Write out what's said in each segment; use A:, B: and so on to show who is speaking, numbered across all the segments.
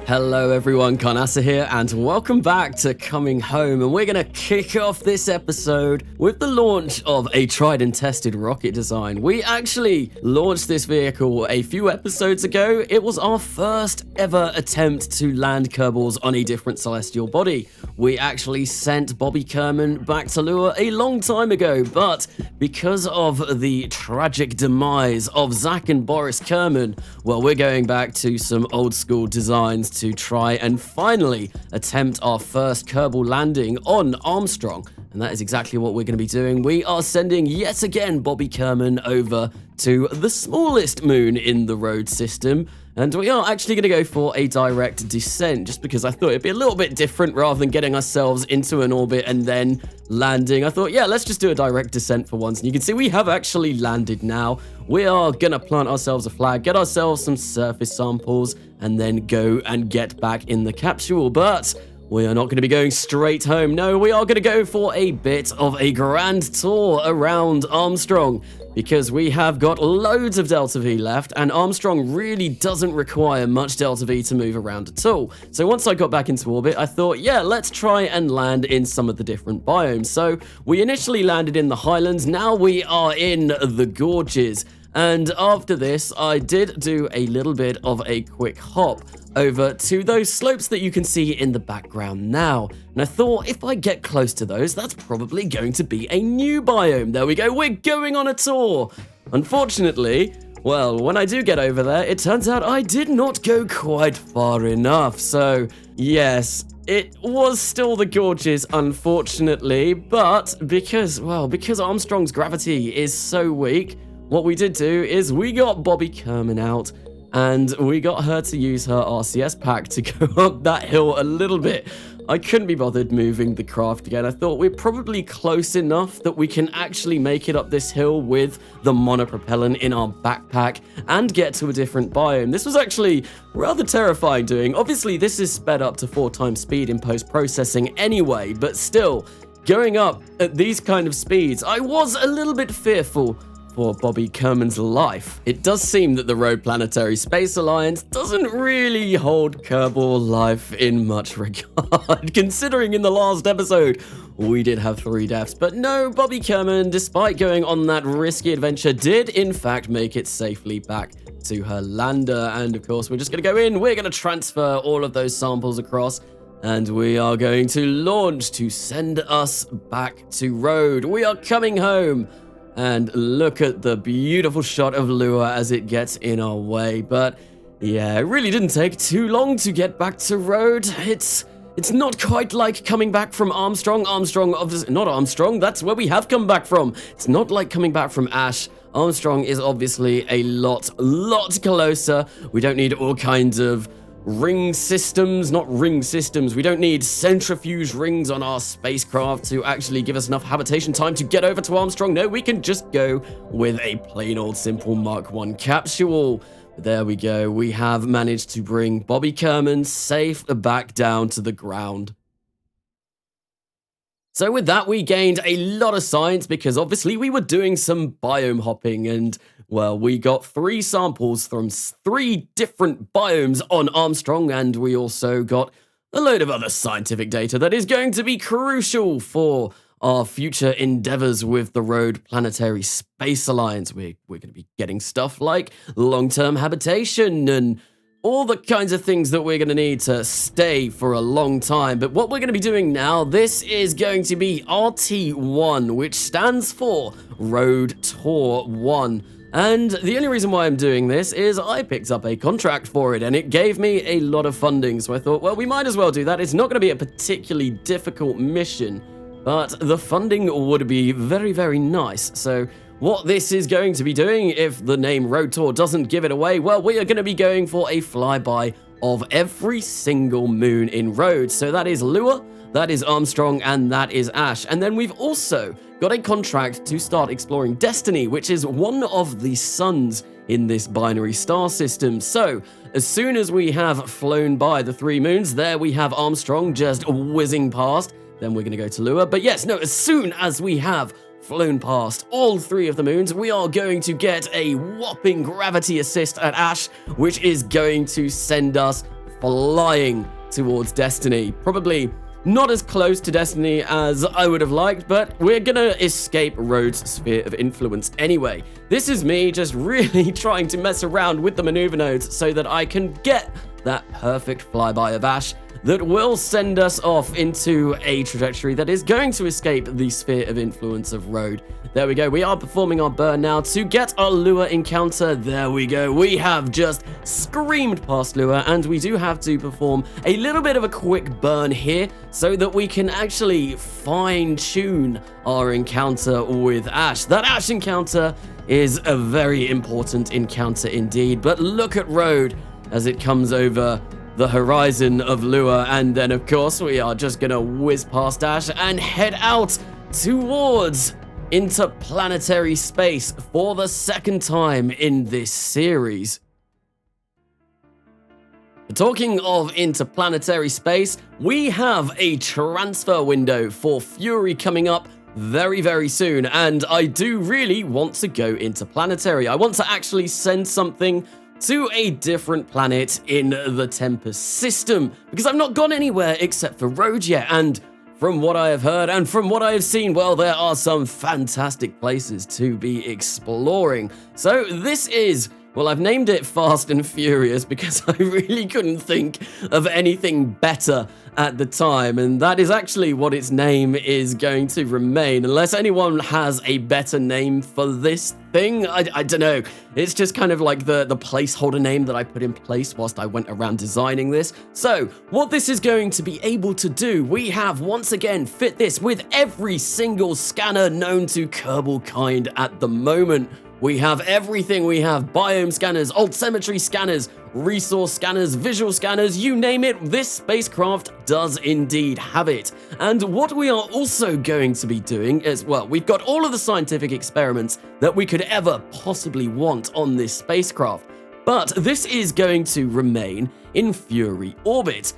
A: Hello everyone, Karnasa here, and welcome back to Coming Home, and we're going to kick off this episode with the launch of a tried and tested rocket design. We actually launched this vehicle a few episodes ago. It was our first ever attempt to land Kerbals on a different celestial body. We actually sent Bobby Kerman back to Lua a long time ago, but because of the tragic demise of Zach and Boris Kerman, well, we're going back to some old school designs to try and finally attempt our first Kerbal landing on Armstrong. And that is exactly what we're going to be doing. We are sending yet again Bobby Kerman over to the smallest moon in the Rhode System. And we are actually going to go for a direct descent, just because I thought it'd be a little bit different rather than getting ourselves into an orbit and then landing. I thought, yeah, let's just do a direct descent for once. And you can see we have actually landed now. We are going to plant ourselves a flag, get ourselves some surface samples, and then go and get back in the capsule. But we are not going to be going straight home. No, we are going to go for a bit of a grand tour around Armstrong, because we have got loads of Delta V left, and Armstrong really doesn't require much Delta V to move around at all. So once I got back into orbit, I thought, yeah, let's try and land in some of the different biomes. So we initially landed in the Highlands, now we are in the Gorges. And after this, I did do a little bit of a quick hop over to those slopes that you can see in the background now. And I thought, if I get close to those, that's probably going to be a new biome. There we go, we're going on a tour. Unfortunately, well, when I do get over there, it turns out I did not go quite far enough. So, yes, it was still the Gorges, unfortunately, but because Armstrong's gravity is so weak, what we did do is we got Bobby Kerman out, and we got her to use her RCS pack to go up that hill a little bit. I couldn't be bothered moving the craft again. I thought we're probably close enough that we can actually make it up this hill with the monopropellant in our backpack and get to a different biome. This was actually rather terrifying doing. Obviously, this is sped up to 4 times speed in post-processing anyway, but still, going up at these kind of speeds, I was a little bit fearful for Bobby Kerman's life. It does seem that the Rhode Planetary Space Alliance doesn't really hold Kerbal life in much regard, considering in the last episode we did have 3 deaths. But no, Bobby Kerman, despite going on that risky adventure, did in fact make it safely back to her lander. And of course, we're just going to go in, we're going to transfer all of those samples across, and we are going to launch to send us back to Rhode. We are coming home. And look at the beautiful shot of Lua as it gets in our way. But yeah, it really didn't take too long to get back to Rhode. It's not quite like coming back from Armstrong. Not Armstrong, that's where we have come back from. It's not like coming back from Ash. Armstrong is obviously a lot closer. We don't need all kinds of ring systems, we don't need centrifuge rings on our spacecraft to actually give us enough habitation time to get over to Armstrong. No, we can just go with a plain old simple Mark 1 capsule. There we go, we have managed to bring Bobby Kerman safe back down to the ground. So with that, we gained a lot of science because obviously we were doing some biome hopping, and well, we got 3 samples from 3 different biomes on Armstrong, and we also got a load of other scientific data that is going to be crucial for our future endeavors with the Rhode Planetary Space Alliance. We're going to be getting stuff like long-term habitation and all the kinds of things that we're going to need to stay for a long time. But what we're going to be doing now, this is going to be RT1, which stands for Rhode Tour 1. And the only reason why I'm doing this is I picked up a contract for it, and it gave me a lot of funding. So I thought, well, we might as well do that. It's not going to be a particularly difficult mission, but the funding would be very, very nice. So what this is going to be doing, if the name Rhode Tour doesn't give it away, well, we are going to be going for a flyby of every single moon in Rhode. So that is Lua, that is Armstrong, and that is Ash. And then we've also got a contract to start exploring Destiny, which is one of the suns in this binary star system. So as soon as we have flown by the 3 moons, there we have Armstrong just whizzing past. Then we're going to go to Lua. But yes, no, as soon as we have flown past all 3 of the moons, we are going to get a whopping gravity assist at Ash, which is going to send us flying towards destiny. Probably not as close to destiny as I would have liked, but we're gonna escape Rhode's sphere of influence anyway. This is me just really trying to mess around with the maneuver nodes so that I can get that perfect flyby of Ash that will send us off into a trajectory that is going to escape the sphere of influence of Rhode. There we go. We are performing our burn now to get our Lua encounter. There we go. We have just screamed past Lua, and we do have to perform a little bit of a quick burn here so that we can actually fine-tune our encounter with Ash. That Ash encounter is a very important encounter indeed, but look at Rhode as it comes over the horizon of Lua, and then of course we are just gonna whiz past Ash and head out towards interplanetary space for the second time in this series. Talking of interplanetary space, we have a transfer window for Fury coming up very, very soon, and I do really want to go interplanetary. I want to actually send something to a different planet in the Tempest system, because I've not gone anywhere except for Rhode yet, and from what I have heard and from what I have seen, well, there are some fantastic places to be exploring. So this is, well, I've named it Fast and Furious because I really couldn't think of anything better at the time, and that is actually what its name is going to remain, unless anyone has a better name for this thing. I don't know. It's just kind of like the placeholder name that I put in place whilst I went around designing this. So what this is going to be able to do, we have once again fit this with every single scanner known to Kerbal kind at the moment. We have everything. We have biome scanners, altimetry scanners, resource scanners, visual scanners, you name it, this spacecraft does indeed have it. And what we are also going to be doing is, well, we've got all of the scientific experiments that we could ever possibly want on this spacecraft, but this is going to remain in Fury orbit.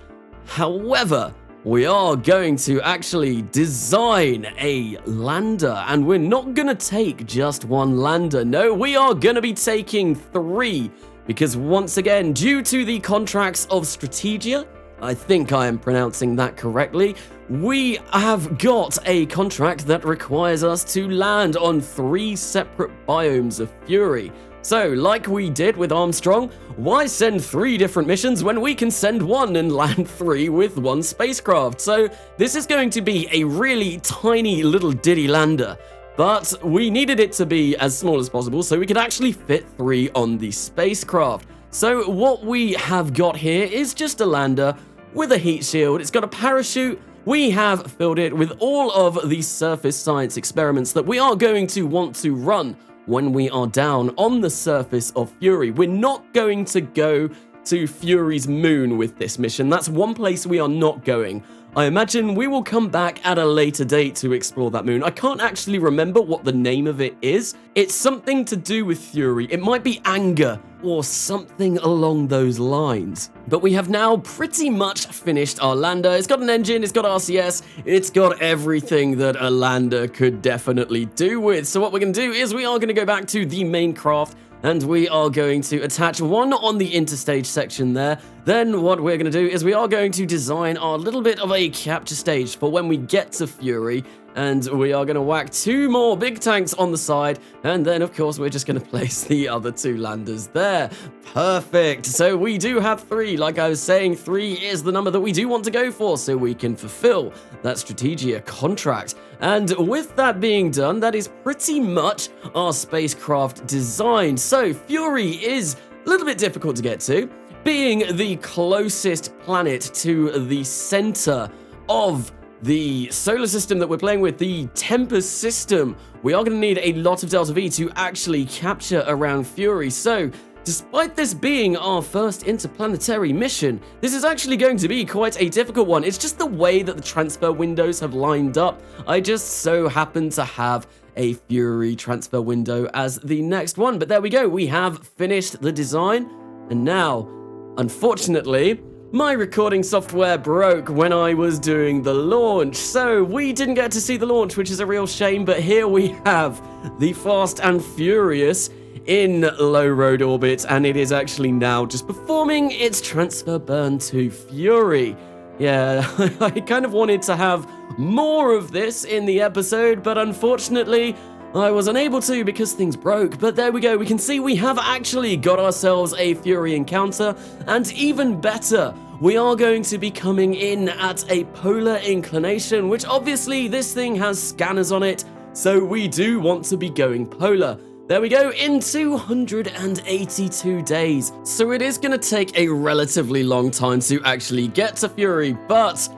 A: However, we are going to actually design a lander, and we're not going to take just one lander. No, we are going to be taking 3, because once again, due to the contracts of Strategia, I think I am pronouncing that correctly, we have got a contract that requires us to land on 3 separate biomes of Fury. So, like we did with Armstrong, why send 3 different missions when we can send 1 and land 3 with 1 spacecraft? So, this is going to be a really tiny little ditty lander, but we needed it to be as small as possible so we could actually fit 3 on the spacecraft. So, what we have got here is just a lander with a heat shield. It's got a parachute. We have filled it with all of the surface science experiments that we are going to want to run when we are down on the surface of Fury. We're not going to go to Fury's moon with this mission. That's one place we are not going. I imagine we will come back at a later date to explore that moon. I can't actually remember what the name of it is. It's something to do with Fury. It might be Anger or something along those lines. But we have now pretty much finished our lander. It's got an engine, it's got RCS, it's got everything that a lander could definitely do with. So what we're going to do is we are going to go back to the main craft, and we are going to attach 1 on the interstage section there. Then what we're going to do is we are going to design our little bit of a capture stage for when we get to Fury, and we are going to whack 2 more big tanks on the side, and then of course we're just going to place the other 2 landers there. Perfect. So we do have 3. Like I was saying, 3 is the number that we do want to go for so we can fulfill that Strategia contract. And with that being done, that is pretty much our spacecraft design. So Fury is a little bit difficult to get to, being the closest planet to the center of the solar system that we're playing with, the Tempest system. We are going to need a lot of Delta V to actually capture around Fury. So despite this being our first interplanetary mission, this is actually going to be quite a difficult one. It's just the way that the transfer windows have lined up. I just so happen to have a Fury transfer window as the next one. But there we go. We have finished the design. And now, unfortunately, my recording software broke when I was doing the launch, so we didn't get to see the launch, which is a real shame, but here we have the Fast and Furious in low road orbit, and it is actually now just performing its transfer burn to Fury. Yeah, I kind of wanted to have more of this in the episode, but unfortunately, I was unable to because things broke. But there we go, we can see we have actually got ourselves a Fury encounter, and even better, we are going to be coming in at a polar inclination, which obviously this thing has scanners on it, so we do want to be going polar. There we go, in 282 days. So it is going to take a relatively long time to actually get to Fury, but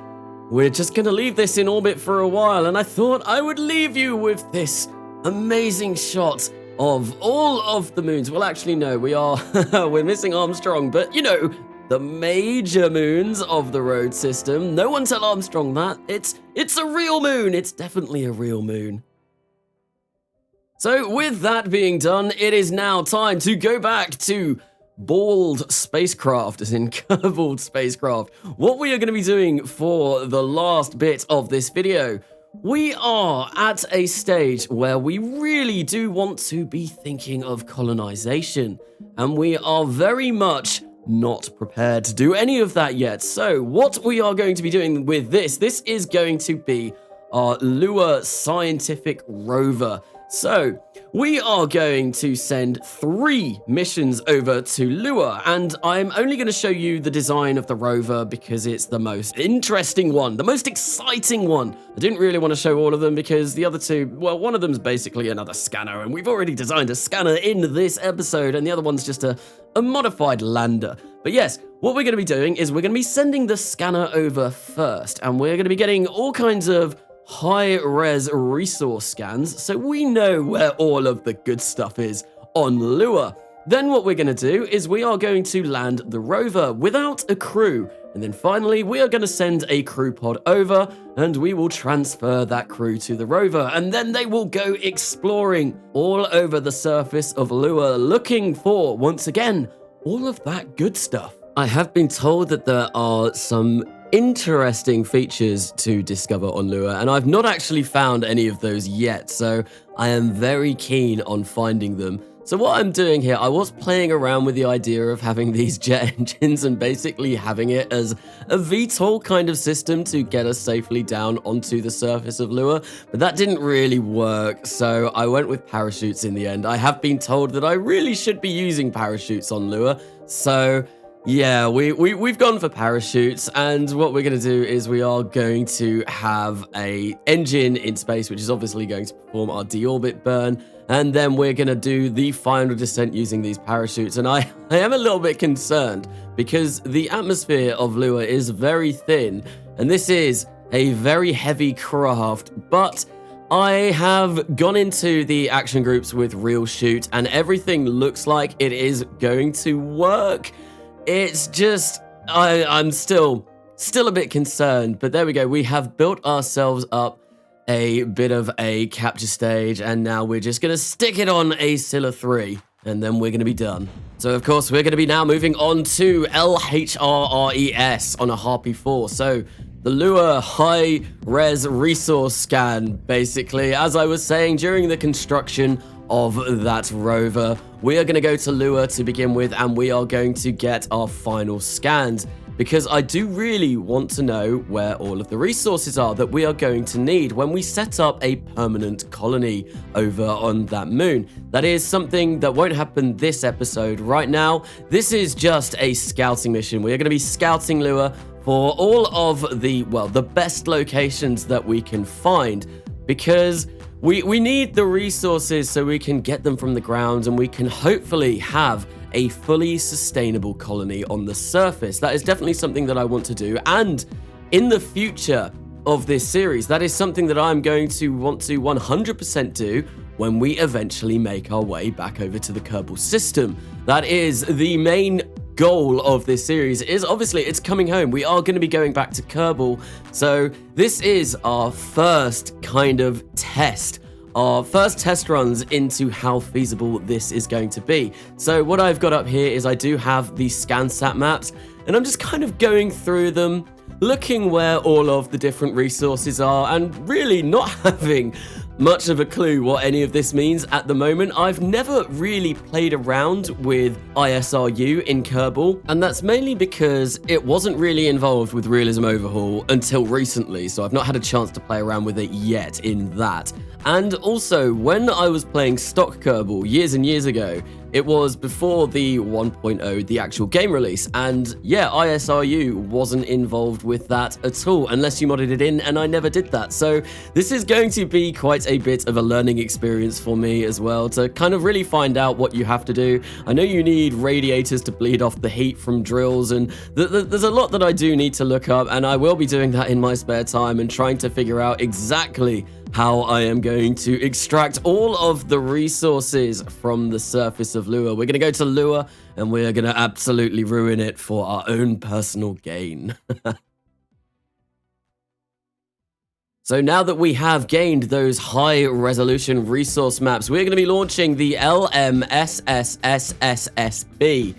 A: we're just going to leave this in orbit for a while, and I thought I would leave you with this amazing shot of all of the moons. Well, actually, no, we're missing Armstrong, but you know, the major moons of the Rhode System. No one tell Armstrong that. It's a real moon. It's definitely a real moon. So with that being done, it is now time to go back to bald spacecraft, as in Kerbal spacecraft. What we are going to be doing for the last bit of this video, we are at a stage where we really do want to be thinking of colonization, and we are very much not prepared to do any of that yet. So what we are going to be doing with this is going to be our Lua scientific rover. So we are going to send 3 missions over to Lua, and I'm only going to show you the design of the rover because it's the most interesting one, the most exciting one. I didn't really want to show all of them because the other 2, well, one of them is basically another scanner, and we've already designed a scanner in this episode, and the other one's just a modified lander. But yes, what we're going to be doing is we're going to be sending the scanner over first, and we're going to be getting all kinds of high-res resource scans, so we know where all of the good stuff is on Lua. Then what we're going to do is we are going to land the rover without a crew, and then finally we are going to send a crew pod over, and we will transfer that crew to the rover, and then they will go exploring all over the surface of Lua, looking for, once again, all of that good stuff. I have been told that there are some interesting features to discover on Lua, and I've not actually found any of those yet, so I am very keen on finding them. So what I'm doing here, I was playing around with the idea of having these jet engines and basically having it as a VTOL kind of system to get us safely down onto the surface of Lua, but that didn't really work, so I went with parachutes in the end. I have been told that I really should be using parachutes on Lua, so yeah, we've gone for parachutes, and what we're going to do is we are going to have a engine in space, which is obviously going to perform our deorbit burn, and then we're going to do the final descent using these parachutes. And I am a little bit concerned because the atmosphere of Lua is very thin, and this is a very heavy craft, but I have gone into the action groups with Real Shoot, and everything looks like it is going to work. It's just, I'm still a bit concerned, but there we go. We have built ourselves up a bit of a capture stage, and now we're just going to stick it on a Scylla 3, and then we're going to be done. So, of course, we're going to be now moving on to LHRRES on a Harpy 4. So, the Lua high-res resource scan, basically. As I was saying, during the construction of that rover, we are going to go to Lua to begin with, and we are going to get our final scans, because I do really want to know where all of the resources are that we are going to need when we set up a permanent colony over on that moon. That is something that won't happen this episode. Right now, this is just a scouting mission. We are going to be scouting Lua for all of the, well, the best locations that we can find, because we need the resources so we can get them from the ground, and we can hopefully have a fully sustainable colony on the surface. That is definitely something that I want to do, and in the future of this series, that is something that I'm going to want to 100% do when we eventually make our way back over to the Kerbal system. That is the main goal of this series, is obviously it's coming home. We are going to be going back to Kerbal, so this is our first kind of test, our first test runs into how feasible this is going to be. So what I've got up here is I do have the ScanSat maps, and I'm just kind of going through them, looking where all of the different resources are, and really not having much of a clue what any of this means at the moment. I've never really played around with ISRU in Kerbal, and that's mainly because it wasn't really involved with Realism Overhaul until recently, so I've not had a chance to play around with it yet in that. And also, when I was playing stock Kerbal years and years ago, it was before the 1.0, the actual game release, and yeah, ISRU wasn't involved with that at all, unless you modded it in, and I never did that. So this is going to be quite a bit of a learning experience for me as well, to kind of really find out what you have to do. I know you need radiators to bleed off the heat from drills, and there's a lot that I do need to look up, and I will be doing that in my spare time and trying to figure out exactly how I am going to extract all of the resources from the surface of Lua. We're going to go to Lua, and we're going to absolutely ruin it for our own personal gain. So now that we have gained those high-resolution resource maps, we're going to be launching the LMSSSSSB.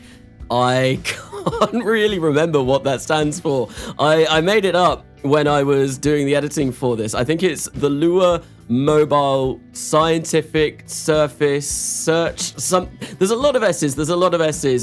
A: I can't really remember what that stands for. I made it up when I was doing the editing for this. I think it's the Lua Mobile Scientific Surface Search. There's a lot of S's,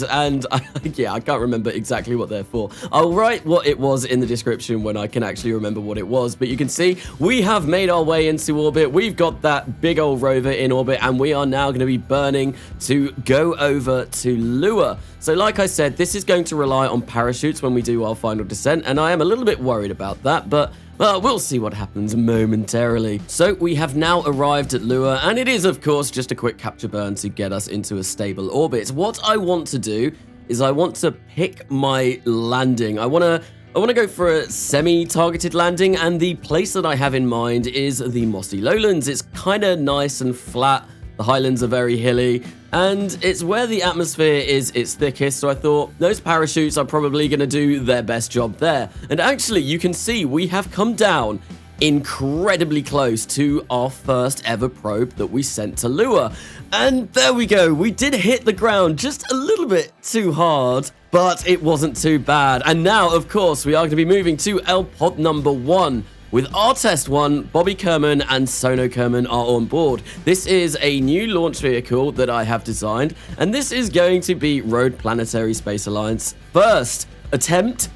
A: and yeah, I can't remember exactly what they're for. I'll write what it was in the description when I can actually remember what it was, but you can see we have made our way into orbit. We've got that big old rover in orbit, and we are now going to be burning to go over to Lua. So like I said, this is going to rely on parachutes when we do our final descent, and I am a little bit worried about that, but well, we'll see what happens momentarily. So we have now arrived at Lua, and it is, of course, just a quick capture burn to get us into a stable orbit. What I want to do is I want to pick my landing. I want to go for a semi-targeted landing, and the place that I have in mind is the mossy lowlands. It's kind of nice and flat. The highlands are very hilly, and it's where the atmosphere is its thickest, so I thought those parachutes are probably going to do their best job there. And actually, you can see we have come down incredibly close to our first ever probe that we sent to Lua. And there we go, we did hit the ground just a little bit too hard, but it wasn't too bad. And now, of course, we are going to be moving to L pod number 1. With our test 1, Bobby Kerman and Sono Kerman are on board. This is a new launch vehicle that I have designed, and this is going to be Rhode Planetary Space Alliance first attempt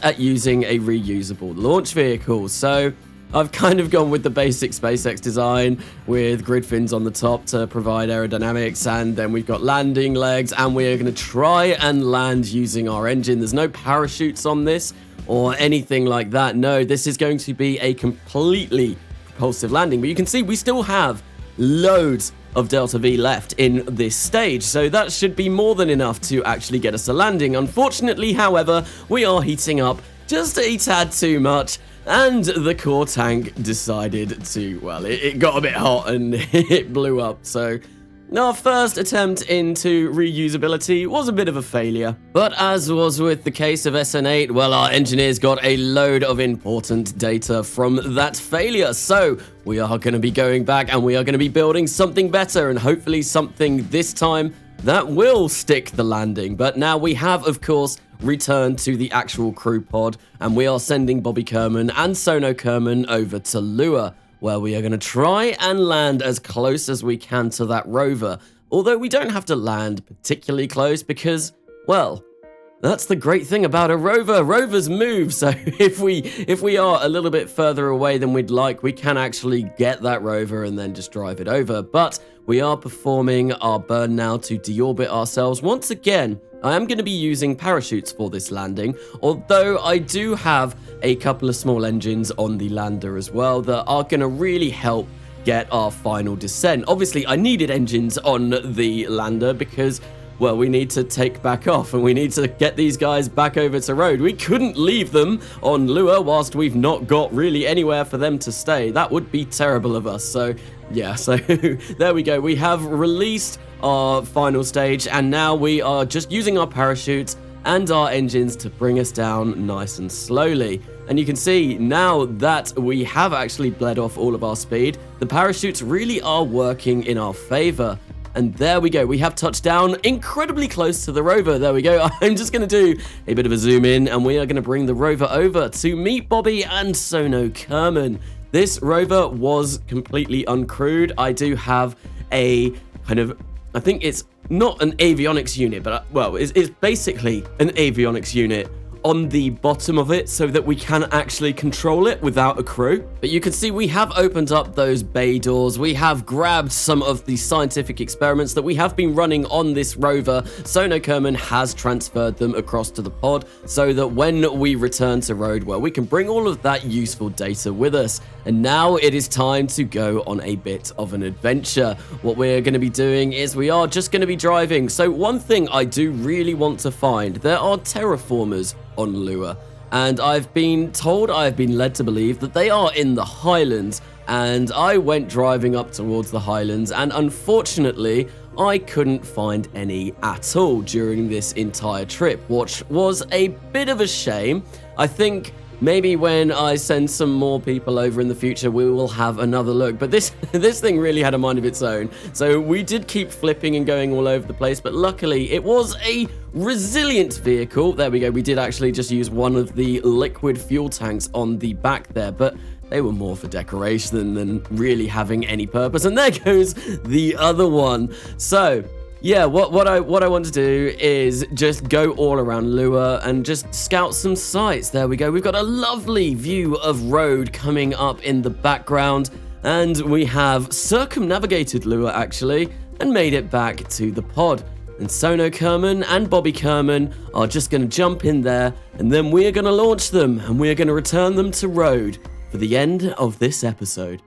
A: at using a reusable launch vehicle. So I've kind of gone with the basic SpaceX design with grid fins on the top to provide aerodynamics, and then we've got landing legs, and we're going to try and land using our engine. There's no parachutes on this or anything like that. No, this is going to be a completely propulsive landing, but you can see we still have loads of Delta V left in this stage, so that should be more than enough to actually get us a landing. Unfortunately, however, we are heating up just a tad too much, and the core tank decided to, well, it got a bit hot and it blew up. So our first attempt into reusability was a bit of a failure. But as was with the case of SN8, well, our engineers got a load of important data from that failure. So we are going to be going back, and we are going to be building something better, and hopefully something this time that will stick the landing. But now we have, of course, returned to the actual crew pod, and we are sending Bobby Kerman and Sono Kerman over to Lua, where we are going to try and land as close as we can to that rover. Although we don't have to land particularly close because, well, that's the great thing about a rover. Rovers move, so if we are a little bit further away than we'd like, we can actually get that rover and then just drive it over. But we are performing our burn now to deorbit ourselves. Once again, I am going to be using parachutes for this landing, although I do have a couple of small engines on the lander as well that are going to really help get our final descent. Obviously, I needed engines on the lander because, well, we need to take back off, and we need to get these guys back over to Rhode. We couldn't leave them on Lua whilst we've not got really anywhere for them to stay. That would be terrible of us. So yeah, so there we go. We have released our final stage, and now we are just using our parachutes and our engines to bring us down nice and slowly. And you can see now that we have actually bled off all of our speed, the parachutes really are working in our favor. And there we go, we have touched down incredibly close to the rover. There we go. I'm just going to do a bit of a zoom in, and we are going to bring the rover over to meet Bobby and Sono Kerman. this rover was completely uncrewed. I do have a kind of, I think it's not an avionics unit, but well, it's basically an avionics unit on the bottom of it so that we can actually control it without a crew. But you can see we have opened up those bay doors. We have grabbed some of the scientific experiments that we have been running on this rover. Sono Kerman has transferred them across to the pod so that when we return to Rhode, well, we can bring all of that useful data with us. And now it is time to go on a bit of an adventure. What we're going to be doing is we are just going to be driving. So one thing I do really want to find, there are terraformers on Lua, and I've been led to believe that they are in the Highlands, and I went driving up towards the Highlands, and unfortunately I couldn't find any at all during this entire trip, which was a bit of a shame. I think maybe when I send some more people over in the future, we will have another look. But this thing really had a mind of its own. So we did keep flipping and going all over the place, but luckily it was a resilient vehicle. There we go. We did actually just use one of the liquid fuel tanks on the back there, but they were more for decoration than really having any purpose. And there goes the other one. So yeah, what I want to do is just go all around Lua and just scout some sites. There we go. We've got a lovely view of Rhode coming up in the background, and we have circumnavigated Lua actually and made it back to the pod. And Sono Kerman and Bobby Kerman are just going to jump in there, and then we are going to launch them and we are going to return them to Rhode for the end of this episode.